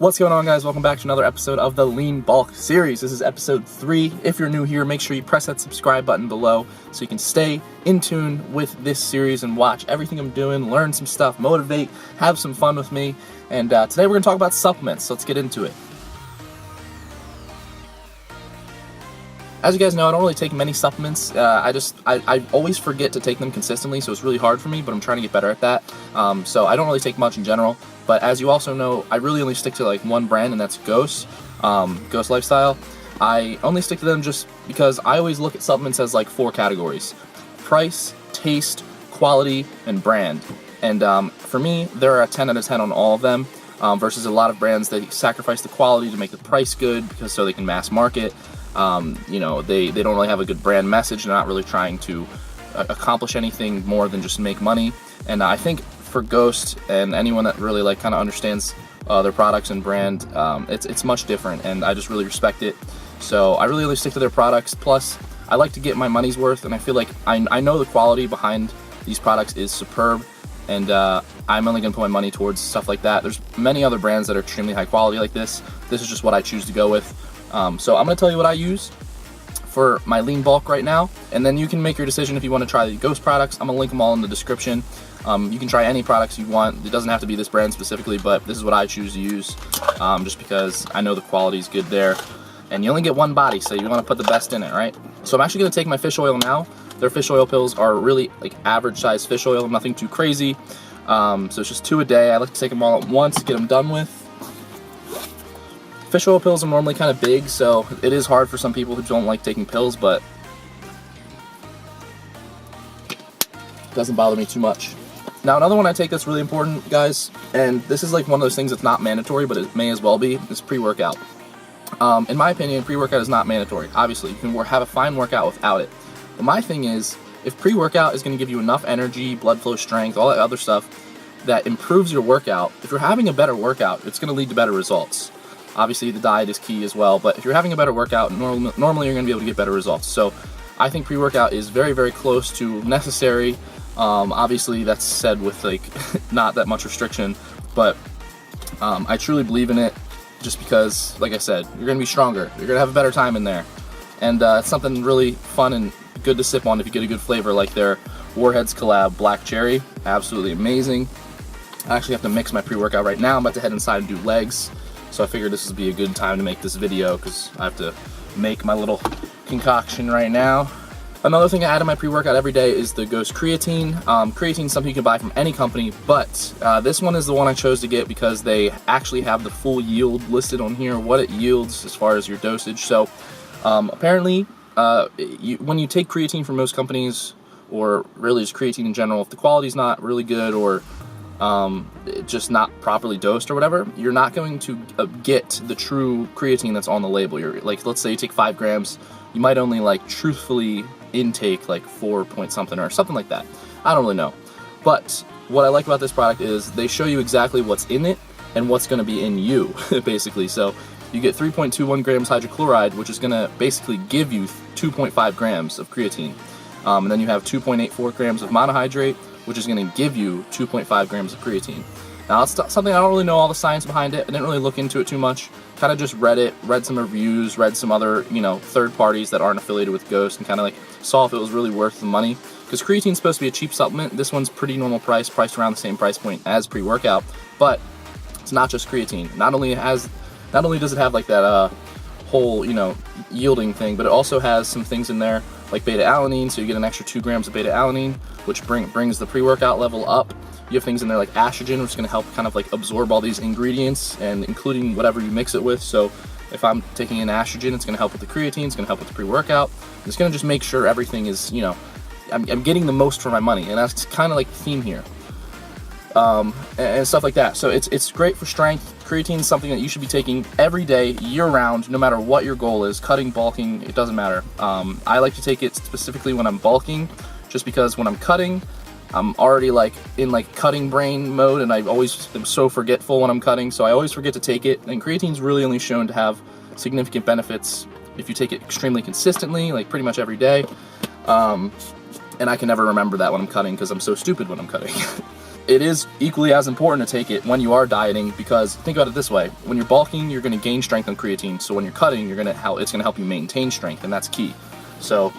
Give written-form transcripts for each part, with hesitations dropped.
What's going on, guys? Welcome back to another episode of the Lean Bulk series. This is episode 3. If you're new here, make sure you press that subscribe button below so you can stay in tune with this series and watch everything I'm doing, learn some stuff, motivate, have some fun with me. And today we're going to talk about supplements, so let's get into it. As you guys know, I don't really take many supplements. I always forget to take them consistently, so it's really hard for me, but I'm trying to get better at that. So I don't really take much in general. But as you also know, I really only stick to like one brand, and that's Ghost Lifestyle. I only stick to them just because I always look at supplements as like 4 categories: price, taste, quality, and brand. And for me, they're a 10 out of 10 on all of them, versus a lot of brands that sacrifice the quality to make the price good because so they can mass market. They don't really have a good brand message. They're not really trying to accomplish anything more than just make money. And I think for Ghost and anyone that really like kind of understands their products and brand, it's much different, and I just really respect it. So I really stick to their products. Plus, I like to get my money's worth, and I feel like I know the quality behind these products is superb, and I'm only going to put my money towards stuff like that. There's many other brands that are extremely high quality like this. This is just what I choose to go with. So I'm going to tell you what I use for my lean bulk right now, and then you can make your decision if you want to try the Ghost products. I'm going to link them all in the description. You can try any products you want. It doesn't have to be this brand specifically, but this is what I choose to use, just because I know the quality is good there. And you only get one body, so you want to put the best in it, right? So I'm actually going to take my fish oil now. Their fish oil pills are really like average size fish oil, nothing too crazy. So it's just 2 a day. I like to take them all at once to get them done with. Fish oil pills are normally kind of big, so it is hard for some people who don't like taking pills, but it doesn't bother me too much. Now, another one I take that's really important, guys, and this is like one of those things that's not mandatory, but it may as well be, is pre-workout. In my opinion, pre-workout is not mandatory. Obviously, you can have a fine workout without it. But my thing is, if pre-workout is going to give you enough energy, blood flow strength, all that other stuff that improves your workout, if you're having a better workout, it's going to lead to better results. Obviously, the diet is key as well, but if you're having a better workout, normally you're going to be able to get better results. So I think pre-workout is very, very close to necessary. Obviously, that's said with like not that much restriction, but I truly believe in it just because, like I said, you're going to be stronger. You're going to have a better time in there. And it's something really fun and good to sip on if you get a good flavor, like their Warheads collab Black Cherry. Absolutely amazing. I actually have to mix my pre-workout right now. I'm about to head inside and do legs. So I figured this would be a good time to make this video because I have to make my little concoction right now. Another thing I add in my pre-workout every day is the Ghost Creatine. Creatine is something you can buy from any company, but this one is the one I chose to get because they actually have the full yield listed on here, what it yields as far as your dosage. So apparently, when you take creatine from most companies, or really just creatine in general, if the quality is not really good or just not properly dosed or whatever, you're not going to get the true creatine that's on the label. You're like, let's say you take 5 grams, you might only like truthfully intake like 4 point something or something like that. I don't really know. But what I like about this product is they show you exactly what's in it and what's going to be in you, basically. So you get 3.21 grams hydrochloride, which is going to basically give you 2.5 grams of creatine. And then you have 2.84 grams of monohydrate, which is going to give you 2.5 grams of creatine. Now, that's something I don't really know all the science behind it. I didn't really look into it too much. Kind of just read it, read some reviews, read some other, third parties that aren't affiliated with Ghost, and kind of like saw if it was really worth the money. Because creatine's supposed to be a cheap supplement. This one's pretty normal price, priced around the same price point as pre-workout. But it's not just creatine. Not only does it have like that whole, yielding thing, but it also has some things in there like beta-alanine, so you get an extra 2 grams of beta-alanine, which brings the pre-workout level up. You have things in there like estrogen, which is going to help kind of like absorb all these ingredients, and including whatever you mix it with. So if I'm taking in estrogen, it's going to help with the creatine, it's going to help with the pre-workout. It's going to just make sure everything is, I'm getting the most for my money, and that's kind of like the theme here. And stuff like that. So it's great for strength. Creatine is something that you should be taking every day, year-round, no matter what your goal is. Cutting, bulking, it doesn't matter. I like to take it specifically when I'm bulking, just because when I'm cutting, I'm already like in like cutting brain mode, and I always am so forgetful when I'm cutting, so I always forget to take it. And creatine's really only shown to have significant benefits if you take it extremely consistently, like pretty much every day. And I can never remember that when I'm cutting because I'm so stupid when I'm cutting. it is equally as important to take it when you are dieting, because think about it this way: when you're bulking, you're going to gain strength on creatine. So when you're cutting, it's going to help you maintain strength, and that's key. So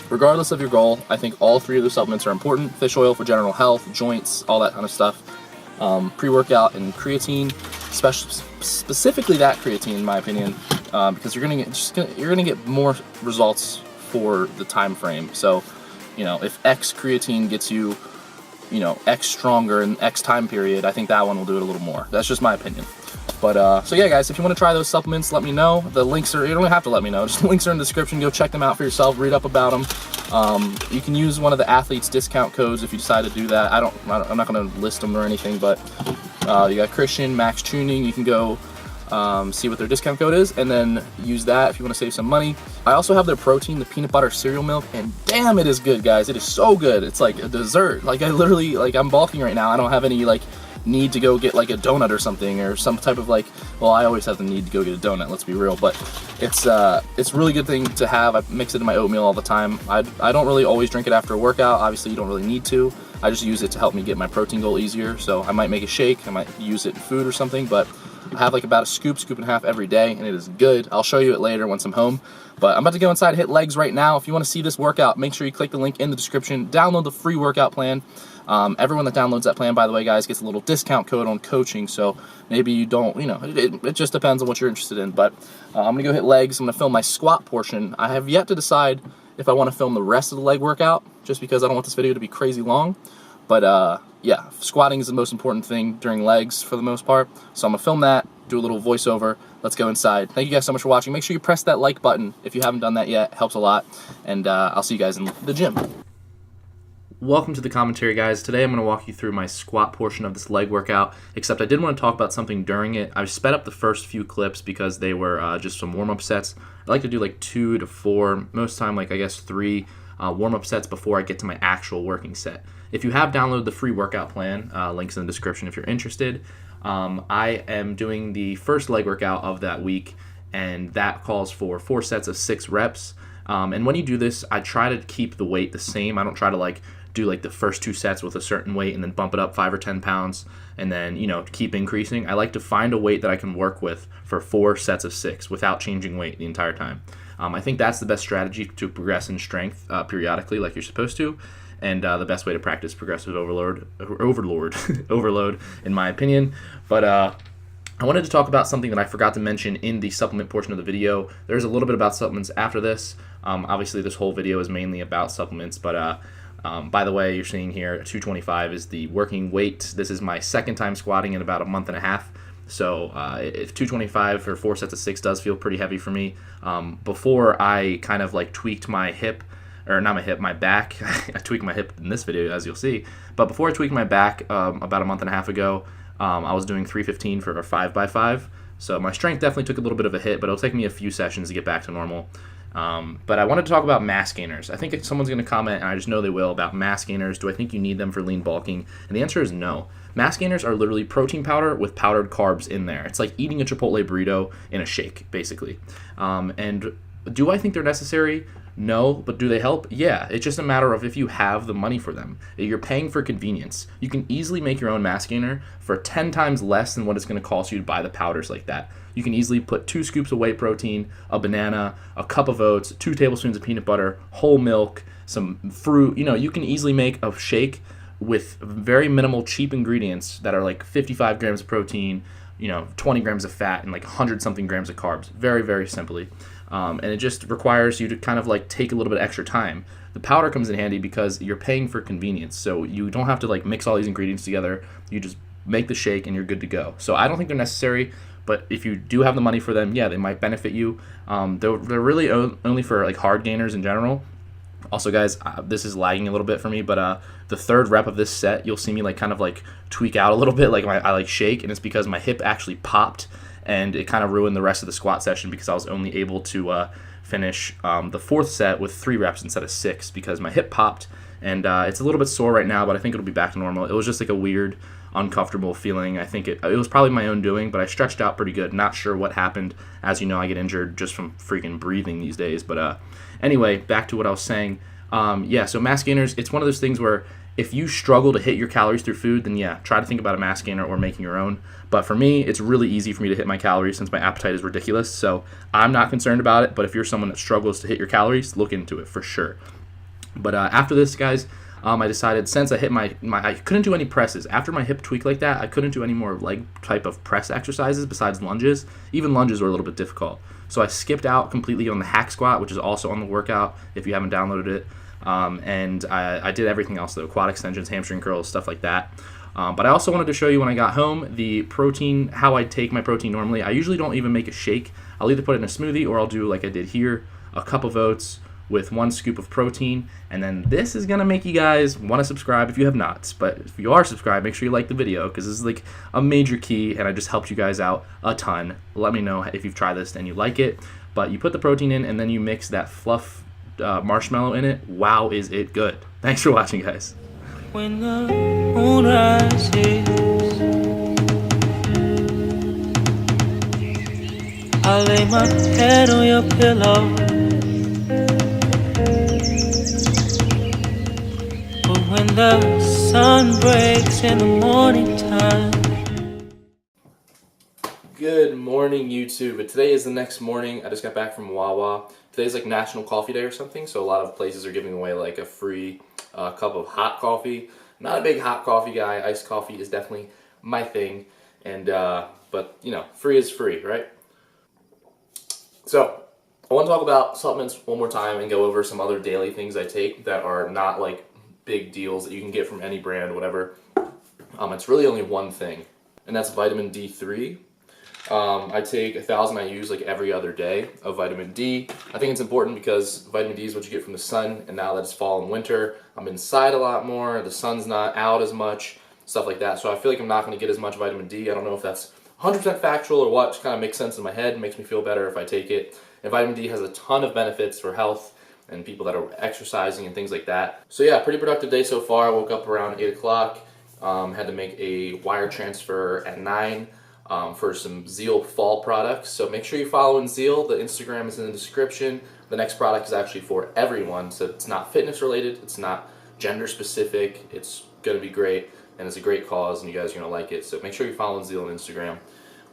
regardless of your goal, I think all three of those supplements are important. Fish oil for general health, joints, all that kind of stuff. Pre-workout and creatine, specifically that creatine, in my opinion, because you're gonna get more results for the time frame. So, if X creatine gets you, X stronger in X time period, I think that one will do it a little more. That's just my opinion. But so yeah, guys, if you want to try those supplements, let me know. The links are, you don't have to let me know, just the links are in the description. Go check them out for yourself, read up about them. You can use one of the athletes discount codes if you decide to do that. I'm not going to list them or anything, but you got Christian, Max Tuning. You can go see what their discount code is, and then use that if you want to save some money. I also have their protein, the peanut butter cereal milk, and damn, it is good, guys. It is so good. It's like a dessert. Like, I literally, like, I'm bulking right now. I don't have any like need to go get like a donut or something, or some type of like, well, I always have the need to go get a donut, let's be real, but it's a really good thing to have. I mix it in my oatmeal all the time. I don't really always drink it after a workout. Obviously you don't really need to. I just use it to help me get my protein goal easier. So I might make a shake, I might use it in food or something, but I have like about a scoop and a half every day, and it is good. I'll show you it later once I'm home. But I'm about to go inside and hit legs right now. If you want to see this workout, make sure you click the link in the description. Download the free workout plan. Everyone that downloads that plan, by the way, guys, gets a little discount code on coaching. So maybe you don't, it just depends on what you're interested in. But I'm going to go hit legs. I'm going to film my squat portion. I have yet to decide if I want to film the rest of the leg workout, just because I don't want this video to be crazy long. But yeah, squatting is the most important thing during legs for the most part. So I'm going to film that, do a little voiceover. Let's go inside. Thank you guys so much for watching. Make sure you press that like button if you haven't done that yet. It helps a lot. And I'll see you guys in the gym. Welcome to the commentary, guys. Today I'm going to walk you through my squat portion of this leg workout, except I did want to talk about something during it. I sped up the first few clips because they were just some warm-up sets. I like to do like 2 to 4, most time like I guess 3 warm-up sets before I get to my actual working set. If you have downloaded the free workout plan, links in the description if you're interested. I am doing the first leg workout of that week, and that calls for 4 sets of 6 reps. And when you do this, I try to keep the weight the same. I don't try to like do like the first 2 sets with a certain weight and then bump it up 5 or 10 pounds and then, keep increasing. I like to find a weight that I can work with for 4 sets of 6 without changing weight the entire time. I think that's the best strategy to progress in strength periodically like you're supposed to. And the best way to practice progressive overload, in my opinion. But I wanted to talk about something that I forgot to mention in the supplement portion of the video. There's a little bit about supplements after this. Obviously, this whole video is mainly about supplements, but by the way, you're seeing here 225 is the working weight. This is my second time squatting in about a month and a half. So if 225 for 4 sets of 6 does feel pretty heavy for me, before I kind of like tweaked my hip, or not my hip, my back. I tweaked my hip in this video, as you'll see. But before I tweaked my back about a month and a half ago, I was doing 315 for a 5x5. So my strength definitely took a little bit of a hit, but it'll take me a few sessions to get back to normal. But I wanted to talk about mass gainers. I think if someone's going to comment, and I just know they will, about mass gainers. Do I think you need them for lean bulking? And the answer is no. Mass gainers are literally protein powder with powdered carbs in there. It's like eating a Chipotle burrito in a shake, basically. And do I think they're necessary? No, but do they help? Yeah, it's just a matter of if you have the money for them. You're paying for convenience. You can easily make your own mass gainer for 10 times less than what it's going to cost you to buy the powders like that. You can easily put 2 scoops of whey protein, a banana, a cup of oats, 2 tablespoons of peanut butter, whole milk, some fruit. You can easily make a shake with very minimal cheap ingredients that are like 55 grams of protein, 20 grams of fat, and like 100 something grams of carbs. Very, very simply. And it just requires you to kind of like take a little bit extra time. The powder comes in handy because you're paying for convenience. So you don't have to like mix all these ingredients together. You just make the shake and you're good to go. So I don't think they're necessary, but if you do have the money for them, yeah, they might benefit you. They're really only for like hard gainers in general. Also, guys, this is lagging a little bit for me, but the 3rd rep of this set, you'll see me like kind of like tweak out a little bit, like I like shake, and it's because my hip actually popped, and it kind of ruined the rest of the squat session because I was only able to finish the 4th set with 3 reps instead of 6 because my hip popped, and it's a little bit sore right now, but I think it'll be back to normal. It was just like a weird, uncomfortable feeling. I think it was probably my own doing, but I stretched out pretty good. Not sure what happened. As you know, I get injured just from freaking breathing these days. But anyway, back to what I was saying. Yeah, so mass gainers, it's one of those things where If you struggle to hit your calories through food, then yeah, try to think about a mass gainer or making your own. But for me, it's really easy for me to hit my calories since my appetite is ridiculous. So I'm not concerned about it. But if you're someone that struggles to hit your calories, look into it for sure. But after this, guys, I decided since I hit I couldn't do any presses. After my hip tweak like that, I couldn't do any more leg type of press exercises besides lunges. Even lunges were a little bit difficult. So I skipped out completely on the hack squat, which is also on the workout if you haven't downloaded it. And I did everything else though, quad extensions, hamstring curls, stuff like that. But I also wanted to show you when I got home the protein, how I take my protein normally. I usually don't even make a shake. I'll either put it in a smoothie or I'll do like I did here, a cup of oats with 1 scoop of protein. And then this is going to make you guys want to subscribe if you have not. But if you are subscribed, make sure you like the video because this is like a major key and I just helped you guys out a ton. Let me know if you've tried this and you like it. But you put the protein in and then you mix that fluff marshmallow in it. Wow, is it good. Thanks for watching, guys. When the moon rises, I lay my head on your pillow. But when the sun breaks in the morning time. Good morning, YouTube. But today is the next morning. I just got back from Wawa. Today's like National Coffee Day or something, so a lot of places are giving away like a free cup of hot coffee. Not a big hot coffee guy. Iced coffee is definitely my thing. And but you know, free is free, right? So I want to talk about supplements one more time and go over some other daily things I take that are not like big deals that you can get from any brand, whatever. It's really only one thing, and that's vitamin D3. I take 1,000 IUs like every other day of vitamin D. I think it's important because vitamin D is what you get from the sun, and now that it's fall and winter, I'm inside a lot more, the sun's not out as much, stuff like that. So I feel like I'm not going to get as much vitamin D. I don't know if that's 100% factual or what, just kind of makes sense in my head, makes me feel better if I take it. And vitamin D has a ton of benefits for health and people that are exercising and things like that. So yeah, pretty productive day so far. I woke up around 8 o'clock, had to make a wire transfer at 9. For some Zeal fall products. So make sure you're following Zeal. The Instagram is in the description. The next product is actually for everyone, so it's not fitness related, it's not gender specific, it's going to be great, and it's a great cause, and you guys are going to like it. So make sure you're following Zeal on Instagram,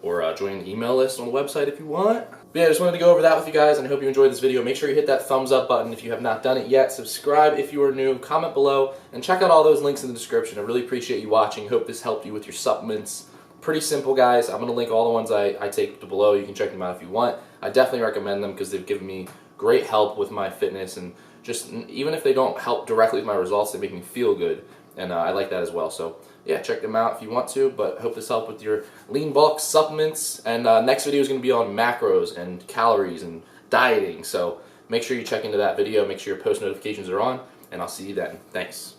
or join the email list on the website if you want. But yeah, I just wanted to go over that with you guys, and I hope you enjoyed this video. Make sure you hit that thumbs up button if you have not done it yet. Subscribe if you are new, comment below, and check out all those links in the description. I really appreciate you watching. Hope this helped you with your supplements. Pretty simple, guys. I'm going to link all the ones I take below. You can check them out if you want. I definitely recommend them because they've given me great help with my fitness, and just even if they don't help directly with my results, they make me feel good, and I like that as well. So yeah, check them out if you want to, but hope this helped with your lean bulk supplements, and next video is going to be on macros and calories and dieting, so make sure you check into that video, make sure your post notifications are on, and I'll see you then. Thanks.